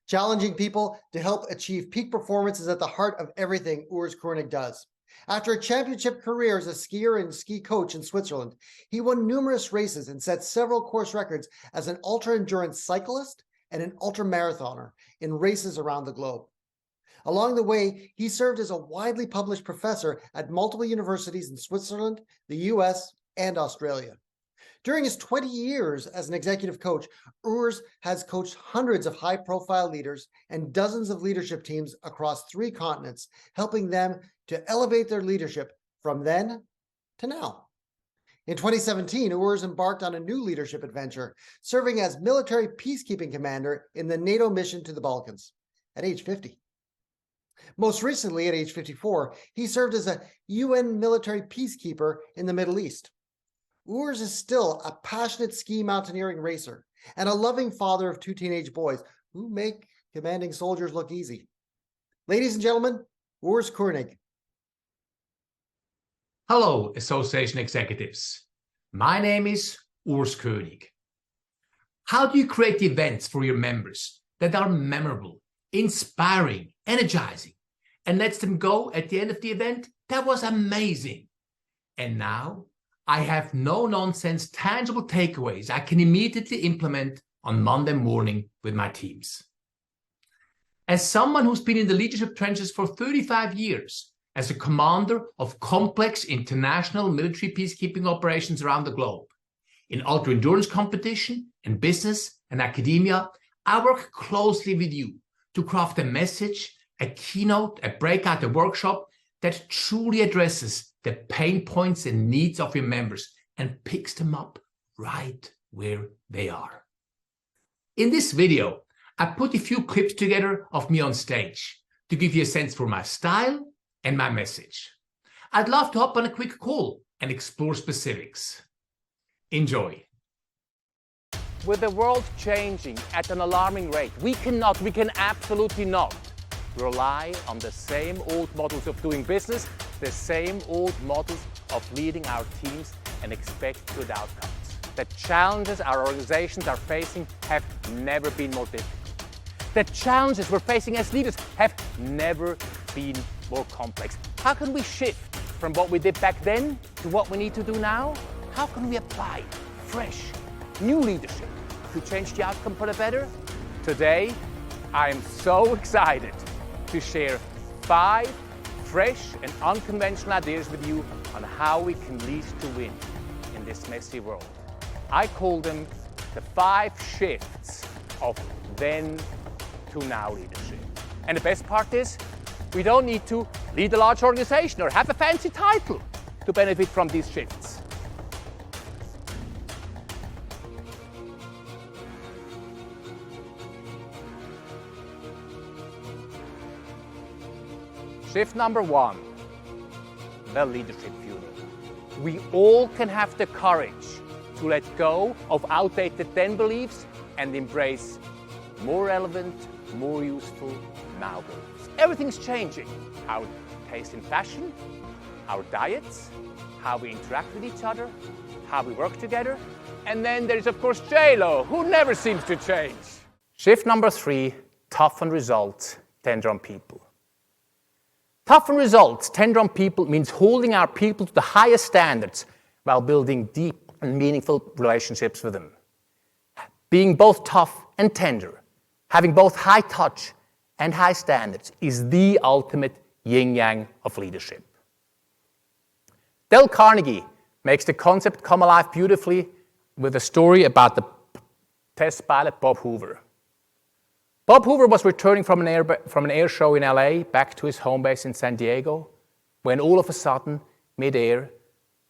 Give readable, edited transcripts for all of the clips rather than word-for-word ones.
Challenging people to help achieve peak performance is at the heart of everything Urs Kornig does. After a championship career as a skier and ski coach in Switzerland, he won numerous races and set several course records as an ultra-endurance cyclist and an ultramarathoner in races around the globe. Along the way, he served as a widely published professor at multiple universities in Switzerland, the US, and Australia. During his 20 years as an executive coach, Urs has coached hundreds of high-profile leaders and dozens of leadership teams across 3 continents, helping them to elevate their leadership from then to now. In 2017, Urs embarked on a new leadership adventure, serving as military peacekeeping commander in the NATO mission to the Balkans at age 50. Most recently, at age 54, he served as a UN military peacekeeper in the Middle East. Urs is still a passionate ski mountaineering racer and a loving father of 2 teenage boys who make commanding soldiers look easy. Ladies and gentlemen, Urs Kuenig. Hello, association executives. My name is Urs Kuenig. How do you create events for your members that are memorable, inspiring, energizing, and lets them go at the end of the event? That was amazing. And now I have no nonsense, tangible takeaways I can immediately implement on Monday morning with my teams. As someone who's been in the leadership trenches for 35 years, as a commander of complex international military peacekeeping operations around the globe, in ultra-endurance competition, in business and academia, I work closely with you to craft a message, a keynote, a breakout, a workshop that truly addresses the pain points and needs of your members and picks them up right where they are. In this video, I put a few clips together of me on stage to give you a sense for my style and my message. I'd love to hop on a quick call and explore specifics. Enjoy. With the world changing at an alarming rate, we can absolutely not rely on the same old models of doing business, the same old models of leading our teams and expect good outcomes. The challenges our organizations are facing have never been more difficult. The challenges we're facing as leaders have never been more complex. How can we shift from what we did back then to what we need to do now? How can we apply fresh, new leadership to change the outcome for the better? Today, I am so excited to share 5 fresh and unconventional ideas with you on how we can lead to win in this messy world. I call them the 5 shifts of then to now leadership. And the best part is, we don't need to lead a large organization or have a fancy title to benefit from these shifts. Shift number 1, the leadership fuel. We all can have the courage to let go of outdated then beliefs and embrace more relevant, more useful now beliefs. Everything's changing. Our taste in fashion, our diets, how we interact with each other, how we work together. And then there's of course J-Lo, who never seems to change. Shift number 3, toughen results, tender on people. Toughen results, tender on people means holding our people to the highest standards while building deep and meaningful relationships with them. Being both tough and tender, having both high touch and high standards is the ultimate yin-yang of leadership. Dale Carnegie makes the concept come alive beautifully with a story about the test pilot Bob Hoover. Bob Hoover was returning from an air show in LA back to his home base in San Diego when all of a sudden, mid-air,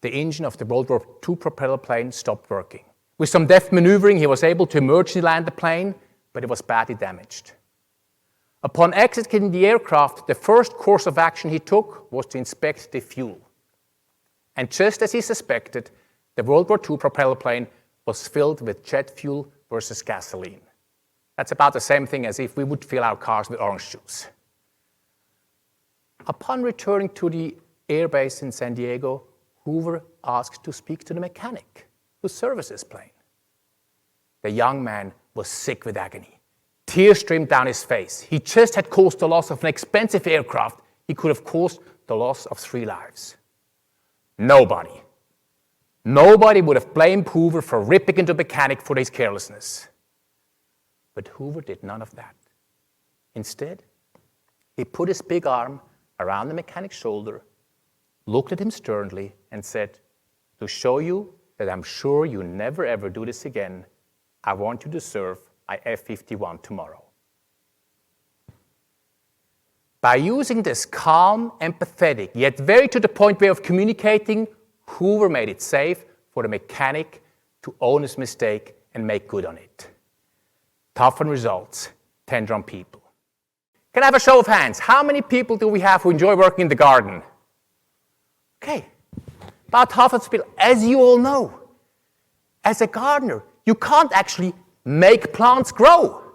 the engine of the World War II propeller plane stopped working. With some deft maneuvering, he was able to emergency land the plane, but it was badly damaged. Upon exiting the aircraft, the first course of action he took was to inspect the fuel. And just as he suspected, the World War II propeller plane was filled with jet fuel versus gasoline. That's about the same thing as if we would fill our cars with orange juice. Upon returning to the airbase in San Diego, Hoover asked to speak to the mechanic who serviced his plane. The young man was sick with agony. Tears streamed down his face. He just had caused the loss of an expensive aircraft. He could have caused the loss of 3 lives. Nobody would have blamed Hoover for ripping into a mechanic for his carelessness. But Hoover did none of that. Instead, he put his big arm around the mechanic's shoulder, looked at him sternly, and said, "To show you that I'm sure you never ever do this again, I want you to serve my F-51 tomorrow." By using this calm, empathetic, yet very to the point way of communicating, Hoover made it safe for the mechanic to own his mistake and make good on it. Tough on results, tender on people. Can I have a show of hands? How many people do we have who enjoy working in the garden? Okay, about half of the people. As you all know, as a gardener, you can't actually make plants grow.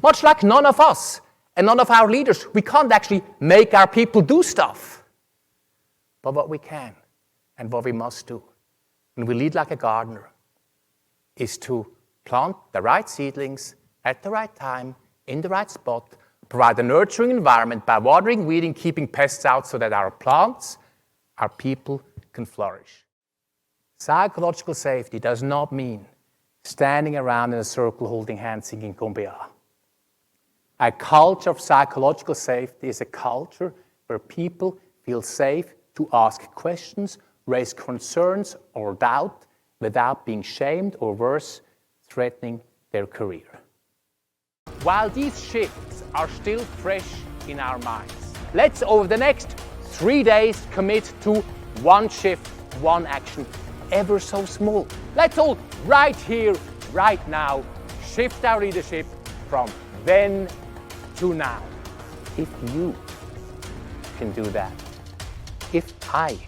Much like none of us and none of our leaders, we can't actually make our people do stuff. But what we can and what we must do when we lead like a gardener is to plant the right seedlings at the right time, in the right spot, provide a nurturing environment by watering, weeding, keeping pests out so that our plants, our people can flourish. Psychological safety does not mean standing around in a circle holding hands singing Kumbaya. A culture of psychological safety is a culture where people feel safe to ask questions, raise concerns or doubt without being shamed or worse, threatening their career. While these shifts are still fresh in our minds, let's over the next 3 days commit to one shift, one action, ever so small. Let's all right here, right now, shift our leadership from then to now. If you can do that, if I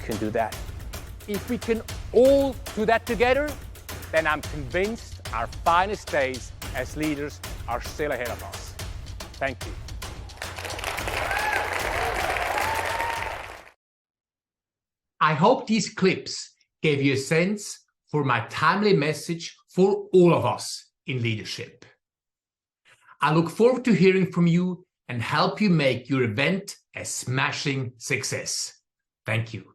can do that, if we can all do that together, then I'm convinced our finest days as leaders are still ahead of us. Thank you. I hope these clips gave you a sense for my timely message for all of us in leadership. I look forward to hearing from you and help you make your event a smashing success. Thank you.